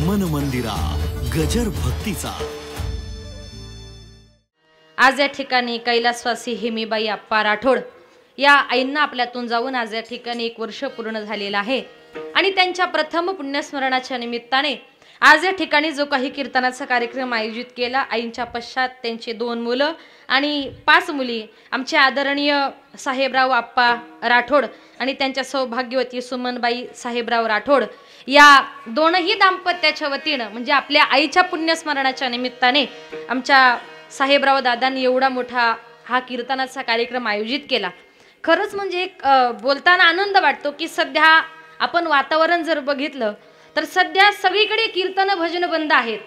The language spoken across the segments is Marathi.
मन मंदिरा गजर भक्तीचा। आज या ठिकाणी कैलासवासी हेमीबाई आप्पा राठोड या आईंना आपल्यातून जाऊन आज या ठिकाणी 1 वर्ष पूर्ण झालेलं आहे आणि त्यांच्या प्रथम पुण्यस्मरणाच्या निमित्ताने आज या ठिकाणी जो काही कीर्तनाचा कार्यक्रम आयोजित केला, आईंच्या पश्चात त्यांचे 2 मुलं आणि 5 मुली, आमचे आदरणीय साहेबराव आप्पा राठोड आणि त्यांच्या सौभाग्यवती सुमनबाई साहेबराव राठोड या दोनही दाम्पत्याच्या वतीनं म्हणजे आपल्या आईच्या पुण्यस्मरणाच्या निमित्ताने आमच्या साहेबराव दादांनी एवढा मोठा हा कीर्तनाचा कार्यक्रम आयोजित केला। खरंच म्हणजे एक बोलताना आनंद वाटतो की सध्या आपण वातावरण जर बघितलं तर सध्या सगळीकडे कीर्तन भजन बंद आहेत,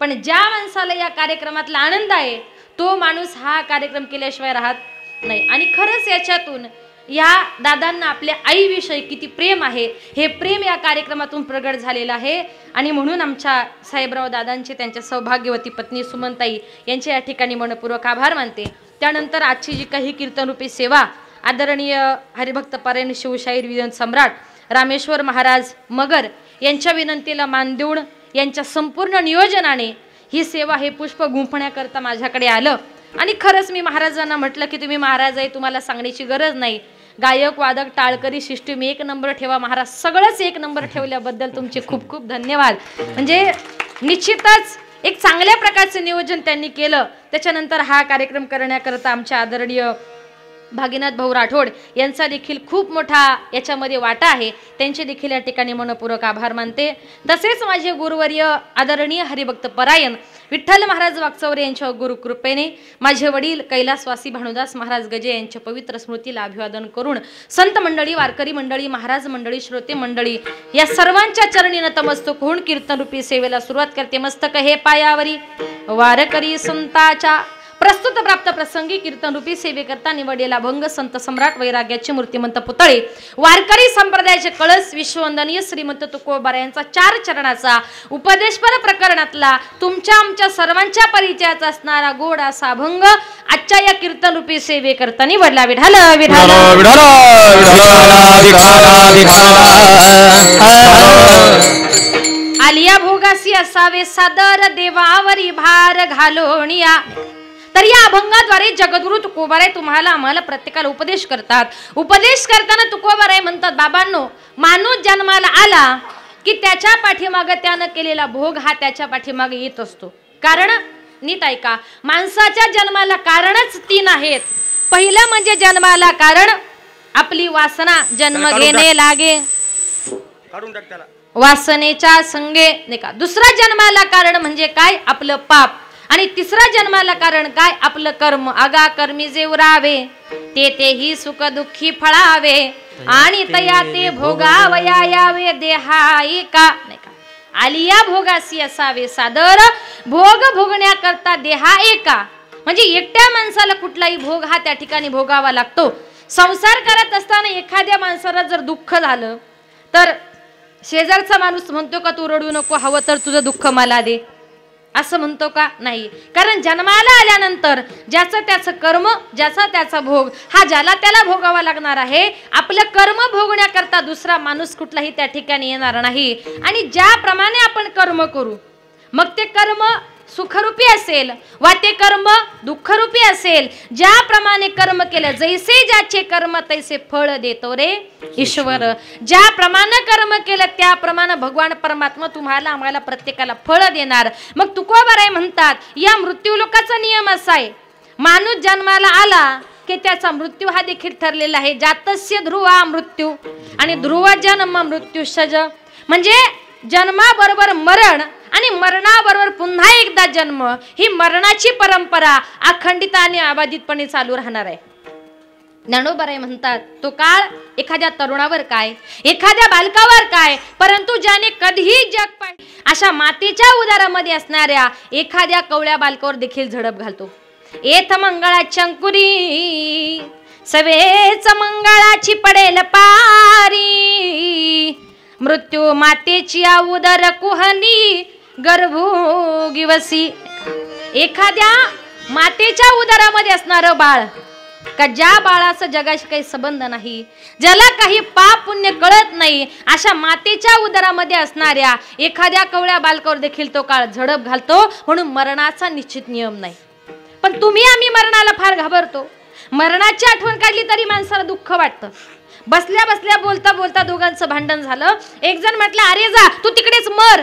पण ज्या माणसाला या कार्यक्रमातला आनंद आहे तो माणूस हा कार्यक्रम केल्याशिवाय राहत नाही। आणि खरंच याच्यातून या दादांना आपल्या आईविषयी किती प्रेम आहे हे प्रेम या कार्यक्रमातून प्रगट झालेलं आहे आणि म्हणून आमच्या साहेबराव दादांचे त्यांच्या सौभाग्यवती पत्नी सुमनताई यांचे या ठिकाणी मनपूर्वक आभार मानते। त्यानंतर आजची जी काही कीर्तनरूपी सेवा आदरणीय हरिभक्त पारायण शिवशाहीर विनंत सम्राट रामेश्वर महाराज मगर यांच्या विनंतीला मान देऊन यांच्या संपूर्ण नियोजनाने ही सेवा हे पुष्प गुंफण्याकरता माझ्याकडे आलं आणि खरंच मी महाराजांना म्हटलं की तुम्ही महाराज आहे, तुम्हाला सांगण्याची गरज नाही, गायक वादक टाळकरी सिस्टीम 1 नंबर ठेवा महाराज, सगळंच 1 नंबर ठेवल्याबद्दल तुमचे खूप खूप धन्यवाद। म्हणजे निश्चितच एक चांगल्या प्रकारचे नियोजन त्यांनी केलं। त्याच्यानंतर हा कार्यक्रम करण्याकरता आमच्या आदरणीय भागीनाथ भाऊ राठोड यांचा देखील खूप मोठा याच्यामध्ये वाटा आहे, त्यांचे देखील या ठिकाणी मनपूर्वक आभार मानते। तसेच माझे गुरुवर्य आदरणीय हरिभक्त परायण विठ्ठल महाराज वागचौरे यांच्या गुरुकृपेने माझे वडील कैलासवासी भानुदास महाराज गजे यांच्या पवित्र स्मृतीला अभिवादन करून संत मंडळी, वारकरी मंडळी, महाराज मंडळी, श्रोते मंडळी या सर्वांच्या चरणी नतमस्तक होऊन कीर्तनरूपी सेवेला सुरुवात करते। मस्तक हे पायावरी वारकरी संताच्या प्रस्तुत प्राप्त प्रसंगी कीर्तनरूपी सेवेकरता निवडलेला अभंग संत सम्राट वैराग्याचे मूर्तिमंत पुतळे वारकरी संप्रदायाचे कळस विश्ववंदनीय श्रीमंत तुकोबारा यांचा 4 चरणाचा उपदेशपर प्रकरणातला तुमच्या आमच्या सर्वांच्या परिचयाचा असणारा गोड असा अभंग आजच्या या कीर्तनरूपी सेवेकरता निवडला। विठाल विठाल आलिया भोगासी असावे सादर देवावरी भार घालोनिया। तर या अभंगाद्वारे जगद्गुरु तुकोबाराय तुम्हाला आम्हाला प्रत्येकाला उपदेश करतात। उपदेश करताना तुकोबाराय म्हणतात, बाबांनो, माणूस जन्माला आला की त्याच्या पाठीमागे त्यानं केलेला भोग हा त्याच्या पाठीमागे येत असतो। कारण नीट ऐका, माणसाच्या जन्माला कारणच 3 आहेत। पहिलं म्हणजे जन्माला कारण आपली वासना जन्म घेणे लागे, काढून टाक त्याला, वासनेच्या संगे नाही का। दुसरा जन्माला कारण म्हणजे काय, आपलं पाप। आणि तिसरा जन्माला कारण काय, आपलं कर्म। आगा कर्मी जे उरावे ते तेही सुख दुःखी फळावे आणि तया ते भोगावया यावे देहाई का नाही का। आलिया भोगासी असावे सादर, भोग भोगण्याकरता देहा एका। म्हणजे एकट्या माणसाला कुठलाही भोग हा त्या ठिकाणी भोगावा लागतो। संसार करत असताना एखाद्या माणसाला जर दुःख झालं तर शेजारचा माणूस म्हणतो का तू रडू नको, हवं तर तुझं दुःख मला दे, असं म्हणतो का? नाही। कारण जन्माला आल्यानंतर ज्याचं त्याचं कर्म, ज्याचा त्याचा भोग हा ज्याला त्याला भोगावा लागणार आहे। आपलं कर्म भोगण्याकरता दुसरा माणूस कुठलाही त्या ठिकाणी येणार नाही। आणि ज्याप्रमाणे आपण कर्म करू मग ते कर्म सुखरूपी असेल वा ते कर्म दुःखरूपी असेल, ज्याप्रमाणे कर्म केलं जैसे ज्याचे कर्म तैसे फळ देतो रे ईश्वर। ज्याप्रमाणे कर्म केलं त्याप्रमाणे भगवान परमात्मा तुम्हाला आम्हाला प्रत्येकाला फळ देणार। मग तुकोबाराय म्हणतात, या मृत्यूलोकाचा नियम असा आहे, माणूस जन्माला आला की त्याचा मृत्यू हा देखील ठरलेला आहे। जातस्य ध्रुवा मृत्यू आणि ध्रुव जन्म मृत्यू सज, म्हणजे जन्माबरोबर मरण आणि मरणाबरोबर पुन्हा एकदा जन्म, ही मरणाची परंपरा अखंडित आणि अबाधितपणे चालू राहणार आहे। ज्ञानोबाराय म्हणतात, तो काळ एखाद्या तरुणावर काय, एखाद्या बालकावर काय, परंतु ज्याने कधीही जग पाहिले अशा मातेच्या उदरामध्ये असणाऱ्या एखाद्या कवळ्या बालकावर देखील झडप घालतो। एथ मंगळाची अंकुरी सवेच मंगळाची पडेल पारी, मृत्यू मातेची उदर कुहनी गर्भोगिवसी। एखाद्या मातेच्या उदरामध्ये असणारं बाळ का ज्या बाळाचा जगाशी काही संबंध नाही, ज्याला काही पाप पुण्य कळत नाही, अशा मातेच्या उदरामध्ये असणाऱ्या एखाद्या कवळ्या बालकावर देखील तो काळ झडप घालतो. म्हणून मरणाचा निश्चित नियम नाही. पण तुम्ही आम्ही मरणाला फार घाबरतो. मरणाची आठवण काढली तरी माणसाला दुःख वाटतं. बसल्या बसल्या बोलता बोलता दोघांचं भांडण झालं. एक जण म्हटलं अरे जा तू तिकडेच मर.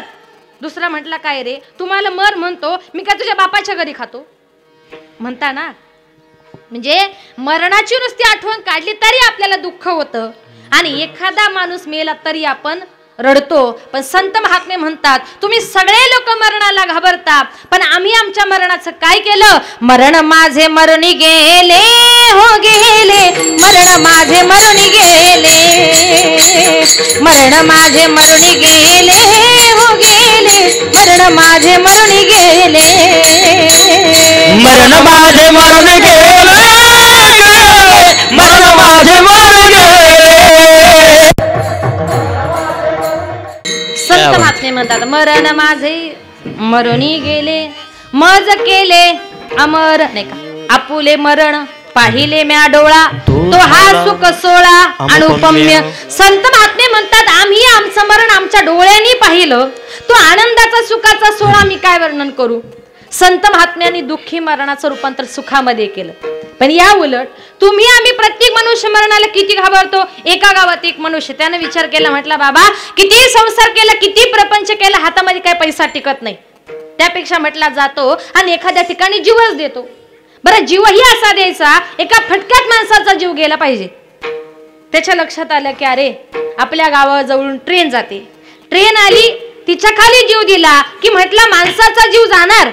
दुसरा म्हटला काय रे तुम्हाला मर म्हणतो, मी काय तुझ्या बापाच्या घरी खातो म्हणता ना. म्हणजे मरणाची नुसती आठवण काढली तरी आपल्याला दुःख होतं आणि एखादा माणूस मेला तरी आपण रडतो. पण संत महात्मे म्हणतात तुम्ही सगळे लोक मरणाला घाबरता, पण आम्ही आमच्या मरणाचं काय केलं. मरण माझे मरुनी गेले हो गेले, मरण माझे मरुनी गेले, मरण माझे मरुनी गेले हो गेले, मरण माझे मरुनी गेले, मरण माझे मरून गेले, मरण माझे मरून गेले. संत महात्मे म्हणतात मरण माझे मरुनी गेले, मज केले अमर नाही का. आपुले मरण पाहिले म्या डोळा, तो हा सुख सोळा अनुपम्य. संत महात्मे म्हणतात आम्ही आमचं मरण आमच्या डोळ्यांनी पाहिलं, तो आनंदाचा सुखाचा सोहळा मी काय वर्णन करू. संत महात्म्यांनी दुःखी मरणाचं रूपांतर सुखामध्ये केलं. पण या उलट तुम्ही आम्ही प्रत्येक मनुष्य मरणाला किती घाबरतो. एका गावात एक मनुष्य त्याने विचार केला, म्हटला बाबा किती संसार केला किती प्रपंच केला, हातामध्ये काय पैसा टिकत नाही, त्यापेक्षा म्हटला जातो आणि एखाद्या ठिकाणी जीवच देतो. बरं जीवही असा द्यायचा एका फटक्यात माणसाचा जीव गेला पाहिजे. त्याच्या लक्षात आलं की अरे आपल्या गावाजवळून ट्रेन जाते, ट्रेन आली तिच्या खाली जीव दिला की म्हटला माणसाचा जीव जाणार.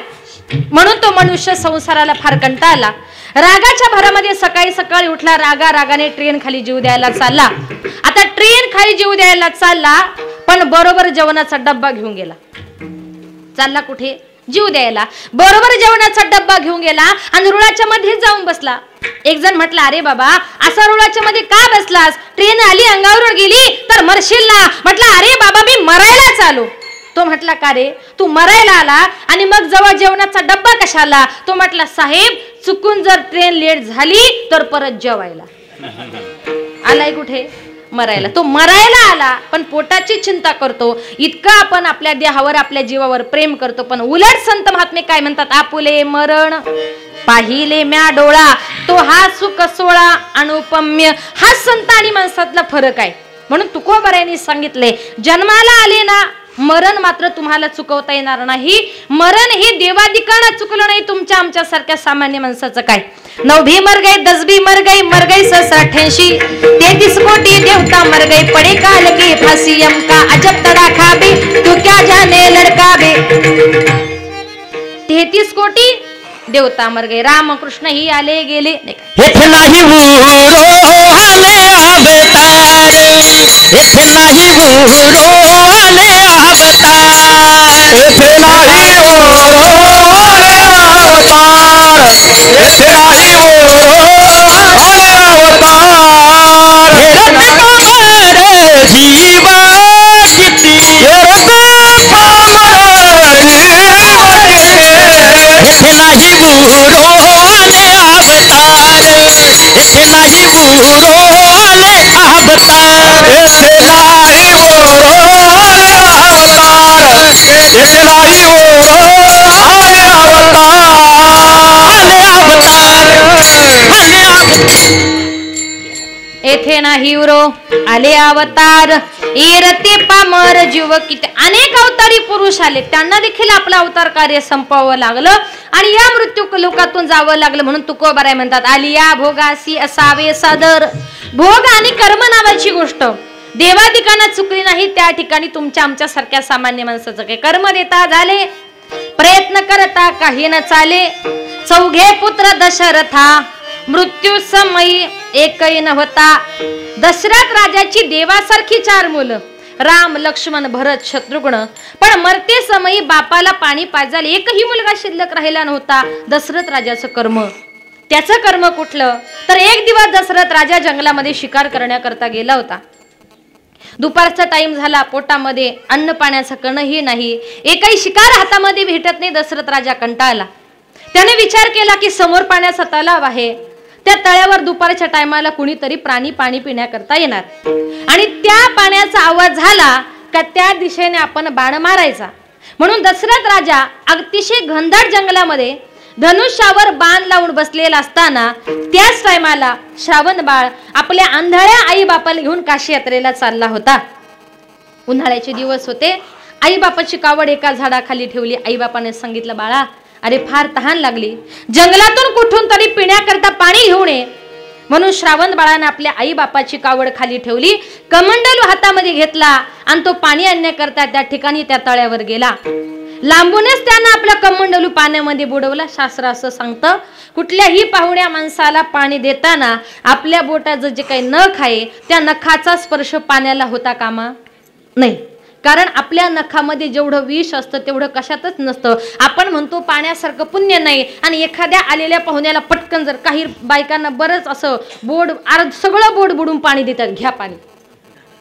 म्हणून तो मनुष्य संसाराला फार कंटाळला. रागाच्या भरामध्ये सकाळी सकाळी उठला, रागाने ट्रेन खाली जीव द्यायला चालला. आता ट्रेन खाली जीव द्यायला चालला पण बरोबर जेवणाचा डब्बा घेऊन गेला. चालला कुठे जीव द्यायला, बरोबर जेवणाचा डब्बा घेऊन गेला आणि रुळाच्या मध्ये जाऊन बसला. एक जण म्हटला अरे बाबा असा रुळाच्या मध्ये का बसलास, ट्रेन आली अंगावर गेली तर मरशील ना. म्हटला अरे बाबा मी मरायला चालू. तो म्हटला का रे तू मरायला आला आणि मग जवळ जेवणाचा डब्बा कशाला. तो म्हटला साहेब चुकून जर ट्रेन लेट झाली तर परत जेवायला. आलाय कुठे मरायला. तो मरायला आला पण पोटाची चिंता करतो. इतकं आपण आपल्या देहावर आपल्या जीवावर प्रेम करतो. पण उलट संत महात्मे काय म्हणतात, आपुले मरण पाहिले म्या डोळा, तो हा सुख सोळा अनुपम्य. हा संत आणि माणसातला फरक आहे. म्हणून तुकोबारायांनी सांगितले जन्माला आले ना मरण मात्र तुम्हाला चुकवता येणार नाही. मरण हे देवादिकांना चुकलं नाही, तुमच्या आमच्या सारख्या सामान्य माणसाचं काय. 9 भी मर गई 10 भी मर गई 88 33 कोटी देवता मर गई, पड़े काल की फांसी हमका अजब तड़ाखा बे, तू क्या जाने लड़का बे. 33 कोटी देवता मर गए, रामकृष्ण ही आले गेले. इतना ही वूरो आले अवतार, इतना ही वूरो आले अवतार, इतना ही वूरो आले अवतार, इतना ही वूरो आले अवतार. रत्न जीवा किती रत्न पामरणी वगे, इतना ही वूरो आले अवतार, इतना ही वूरो आले अवतार, इतना ही वूरो आले अवतार, इतना ही वूरो आले अवतार, आले अवतार. येथे नाही उरो आले अवतार, इरते पामर जीव किती. अनेक अवतारी पुरुष आले, त्यांना देखील आपलं अवतार कार्य संपवावं लागलं आणि या मृत्यू लोकातून जावं लागलं. म्हणून तुकोबाराय म्हणतात आलिया भोगासी असावे सादर. भोग आणि कर्म नावाची गोष्ट देवादिकांना चुकली नाही, त्या ठिकाणी तुमच्या आमच्या सारख्या सामान्य माणसाचं काही कर्म देता झाले, प्रयत्न करता काही न चाले. 4 पुत्र दशरथा मृत्यू समयी एकही न होता. दशरथ राजाची देवासारखी 4 मुलं, राम लक्ष्मण भरत शत्रुघ्न. पण मरते समयी बापाला पाणी पाजायला एकही मुलगा शिल्लक राहिला नव्हता. दशरथ राजाचं कर्म, त्याचं कर्म कुठलं तर एक दिवस दशरथ राजा जंगलामध्ये शिकार करण्याकरता गेला होता. दुपारचा टाइम झाला, पोटामध्ये अन्न पाण्याचं कणही नाही, एकही शिकार हातामध्ये भेटत नाही. दशरथ राजा कंटाळला. त्याने विचार केला की समोर पाण्याचा तलाव आहे, त्या तळ्यावर दुपारच्या टायमाला कुणीतरी प्राणी पाणी पिण्याकरता येणार आणि त्या पाण्याचा आवाज झाला का त्या दिशेने आपण बाण मारायचा. म्हणून दशरथ राजा अतिशय घनदाट जंगलामध्ये धनुष्यावर बाण लावून बसलेला असताना त्याच टायमाला श्रावण बाळ आपल्या आंधळ्या आई बापाला घेऊन काशी यात्रेला चालला होता. उन्हाळ्याचे दिवस होते. आई बापाची कावड एका झाडाखाली ठेवली. आई बापाने सांगितलं, बाळा अरे फार तहान लागली, जंगलातून कुठून तरी पिण्याकरता पाणी घेऊन ये. म्हणून श्रावण बाळाने आपल्या आई बापाची कावड खाली ठेवली, कमंडलू हातामध्ये घेतला आणि तो पाणी आणण्याकरता त्या ठिकाणी त्या तळ्यावर गेला. लांबूनच त्यानं आपला कमंडलू पाण्यामध्ये बुडवला. शास्त्र असं सांगतं, कुठल्याही पाहुण्या माणसाला पाणी देताना आपल्या बोटाचं जे काही नख आहे त्या नखाचा स्पर्श पाण्याला होता कामा नाही. कारण आपल्या नखामध्ये जेवढं विष असतं तेवढं कशातच नसतं. आपण म्हणतो पाण्यासारखं पुण्य नाही, आणि एखाद्या आलेल्या पाहुण्याला पटकन जर काही बायकांना बरंच असं बोट सगळं बोट बुडून पाणी देतात, घ्या पाणी,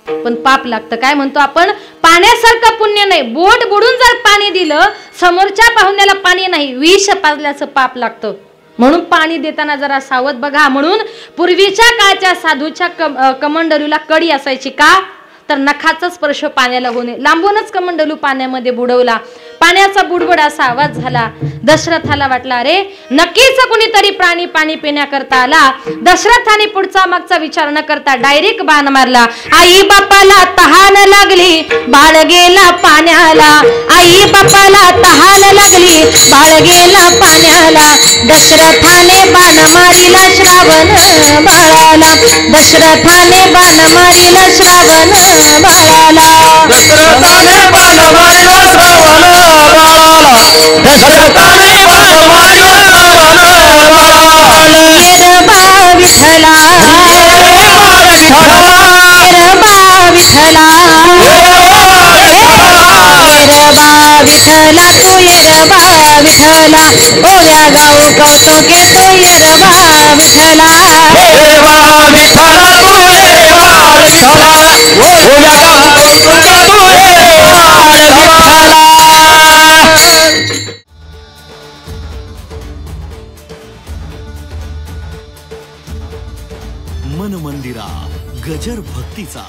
पण पाप लागतं. काय म्हणतो आपण, पाण्यासारखं पुण्य नाही. बोट बुडून जर पाणी दिलं समोरच्या पाहुण्याला पाणी नाही, विष पाजल्याचं पाप लागतं. म्हणून पाणी देताना जरा सावध बघा. म्हणून पूर्वीच्या काळच्या साधूच्या कमंडलूला कडी असायची का, तर नखाचा स्पर्श पाण्याला होणे. लांबूनच कमंडलू पाण्यामध्ये बुडवला. पाण्याचा बुडबुड असा आवाज झाला. दशरथाला वाटला, अरे नक्कीच कुणीतरी प्राणी पाणी पिण्याकरता आला. दशरथाने पुढचा मागचा विचार न करता डायरेक्ट बाण मारला. आई बापाला तहान लागली, बाळ गेला पाण्याला. आई बापाला तहान लागली, बाळ गेला पाण्याला. दशरथाने बाण मारिला श्रावण बाळाला. दशरथाने बाण मारिला श्रावण बाळाला. दशरथाने बाण मारिला श्रावण बाळाला. दशरथाने बाण मारिला श्रावण बाळाला. येरबा विठला, येरबा विठला, येरबा विठला, तू येरबा विठला. ओव्या गाऊ कौतुके तू येरबा विठला. येरबा विठला, तू येरबा विठला. ओव्या गाऊ कौतुके तू येरबा विठला. मन मंदिरा गजर भक्तीचा.